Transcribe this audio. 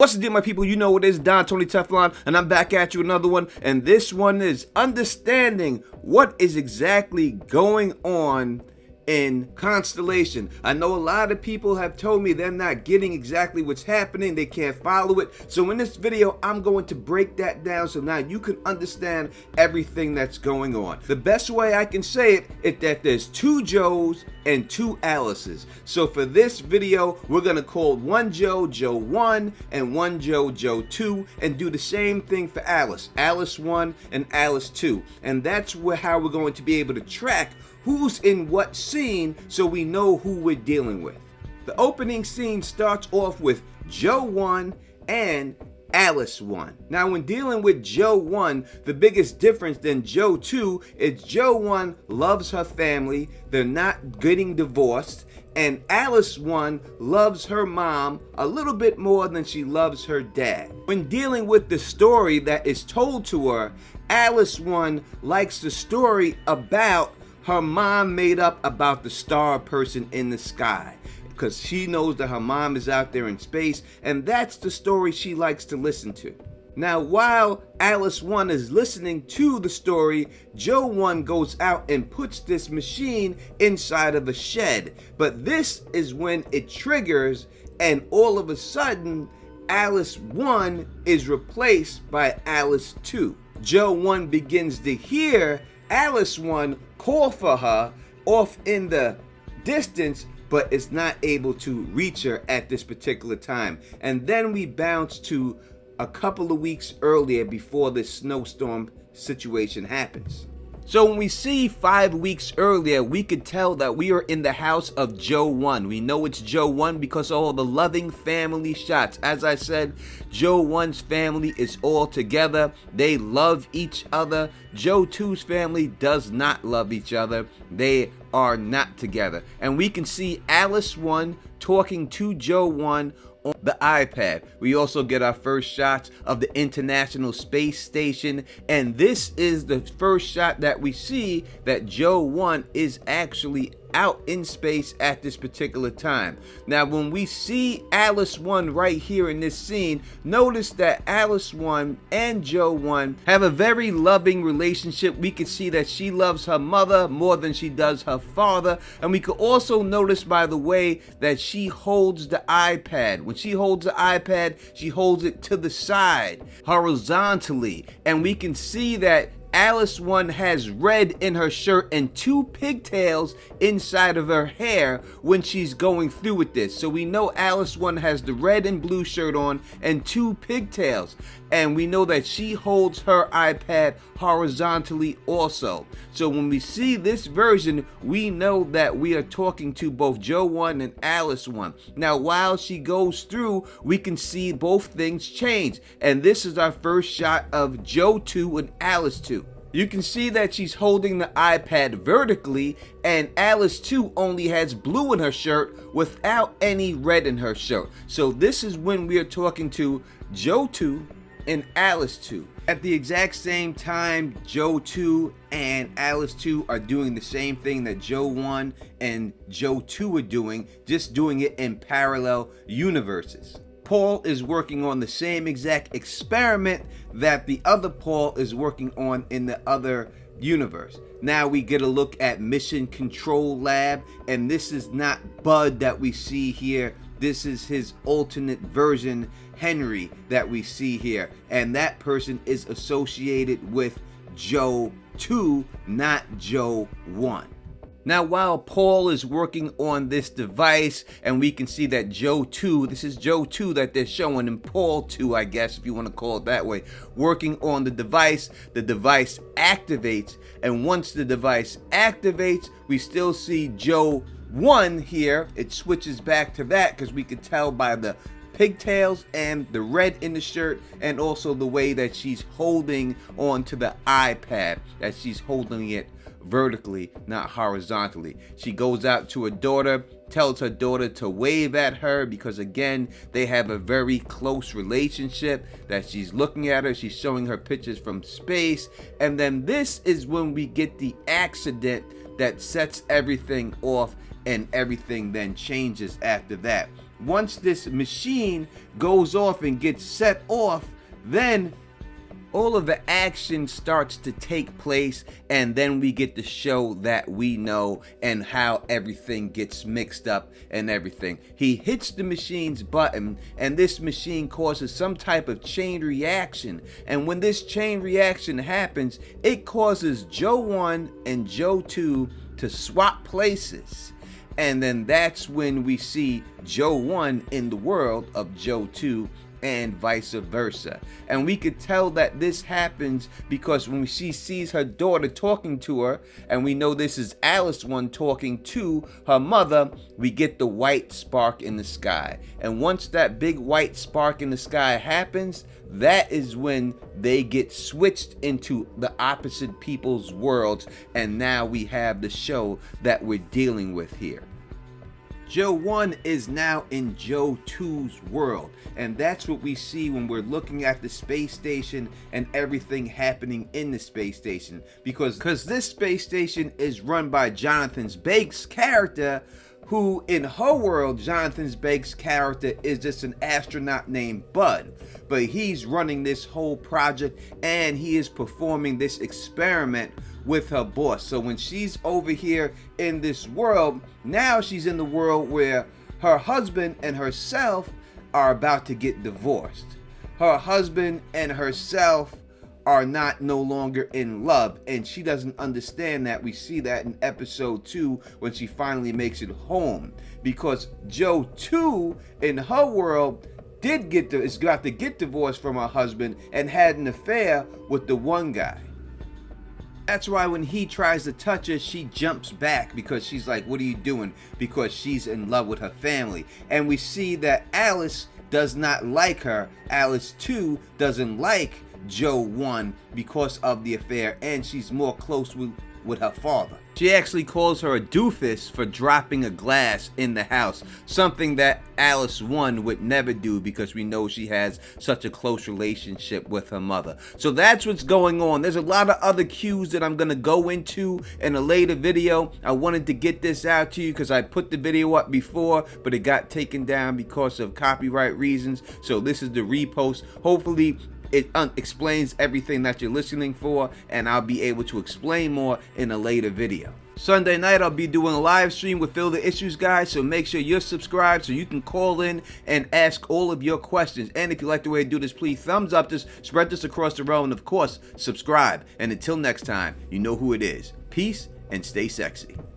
What's the deal, my people? You know what it is, Don Tony Teflon, and I'm back at you another one. And this one is understanding what is exactly going on in Constellation. I know a lot of people have told me they're not getting exactly what's happening, they can't follow it. So in this video, I'm going to break that down so now you can understand everything that's going on. The best way I can say it is that there's two Joes and two Alices. So for this video, we're gonna call one Joe, Joe 1, and one Joe, Joe 2, and do the same thing for Alice, Alice 1 and Alice 2. And that's how we're going to be able to track who's in what scene so we know who we're dealing with. The opening scene starts off with Joe 1 and Alice 1. Now when dealing with Joe 1, the biggest difference than Joe 2 is Joe 1 loves her family, they're not getting divorced, and Alice 1 loves her mom a little bit more than she loves her dad. When dealing with the story that is told to her, Alice 1 likes the story about her mom made up about the star person in the sky, because she knows that her mom is out there in space, and that's the story she likes to listen to. Now, while Alice 1 is listening to the story, Joe 1 goes out and puts this machine inside of a shed. But this is when it triggers, and all of a sudden, Alice 1 is replaced by Alice 2. Joe 1 begins to hear Alice 1 call for her off in the distance, but is not able to reach her at this particular time. And then we bounce to a couple of weeks earlier before this snowstorm situation happens. So when we see 5 weeks earlier, we could tell that we are in the house of Joe 1. We know it's Joe 1 because of all the loving family shots. As I said, Joe 1's family is all together. They love each other. Joe 2's family does not love each other. They are not together. And we can see Alice 1 talking to Joe 1 on the iPad. We also get our first shots of the International Space Station, and this is the first shot that we see that Joe 1 is actually out in space at this particular time. Now when we see Alice 1 right here in this scene, notice that Alice 1 and Joe 1 have a very loving relationship. We can see that she loves her mother more than she does her father, and we could also notice by the way that she holds the iPad. When she holds the iPad, she holds it to the side horizontally, and we can see that Alice 1 has red in her shirt and 2 pigtails inside of her hair when she's going through with this. So we know Alice 1 has the red and blue shirt on and 2 pigtails. And we know that she holds her iPad horizontally also. So when we see this version, we know that we are talking to both Joe 1 and Alice 1. Now while she goes through, we can see both things change. And this is our first shot of Joe 2 and Alice 2. You can see that she's holding the iPad vertically, and Alice 2 only has blue in her shirt without any red in her shirt. So this is when we are talking to Joe 2 and Alice 2. At the exact same time, Joe 2 and Alice 2 are doing the same thing that Joe 1 and Joe 2 are doing, just doing it in parallel universes. Paul is working on the same exact experiment that the other Paul is working on in the other universe. Now we get a look at Mission Control Lab, and this is not Bud that we see here. This is his alternate version, Henry, that we see here. And that person is associated with Joe 2, not Joe 1. Now while Paul is working on this device, and we can see that Joe 2, this is Joe 2 that they're showing, and Paul 2, I guess if you want to call it that way, working on the device activates, and once the device activates, we still see Joe 1 here. It switches back to that because we could tell by the pigtails and the red in the shirt, and also the way that she's holding on to the iPad, that she's holding it vertically, not horizontally. She goes out to her daughter, tells her daughter to wave at her because again they have a very close relationship, that she's looking at her, she's showing her pictures from space. And then this is when we get the accident that sets everything off, and everything then changes after that. once this machine goes off and gets set off, then all of the action starts to take place, and then we get the show that we know and how everything gets mixed up and everything. He hits the machine's button, and this machine causes some type of chain reaction, and when this chain reaction happens, it causes Jo 1 and Jo 2 to swap places. And then that's when we see Jo 1 in the world of Jo 2 and vice versa. And we could tell that this happens because when she sees her daughter talking to her, and we know this is Alice 1 talking to her mother, we get the white spark in the sky. And once that big white spark in the sky happens, that is when they get switched into the opposite people's worlds, and now we have the show that we're dealing with here. Jo 1 is now in Jo 2's world, and that's what we see when we're looking at the space station and everything happening in the space station, because this space station is run by Jonathan Bake's character, who in her world, Jonathan Bake's character is just an astronaut named Bud, but he's running this whole project and he is performing this experiment with her boss. So when she's over here in this world, now she's in the world where her husband and herself are about to get divorced. Her husband and herself are no longer in love, and she doesn't understand that. We see that in episode 2 when she finally makes it home, because Jo 2 in her world is got to get divorced from her husband and had an affair with the one guy. That's why when he tries to touch her, she jumps back because she's like, what are you doing? Because she's in love with her family. And we see that Alice does not like her. Alice 2 doesn't like Jo 1 because of the affair, and she's more close with her father. She actually calls her a doofus for dropping a glass in the house, something that Alice 1 would never do because we know she has such a close relationship with her mother. So that's what's going on. There's a lot of other cues that I'm going to go into in a later video. I wanted to get this out to you because I put the video up before, but it got taken down because of copyright reasons. So this is the repost. Hopefully it explains everything that you're listening for, and I'll be able to explain more in a later video. Sunday night, I'll be doing a live stream with Fill the Issues guys, so make sure you're subscribed so you can call in and ask all of your questions. And if you like the way I do this, please thumbs up this, spread this across the row, and of course, subscribe. And until next time, you know who it is. Peace and stay sexy.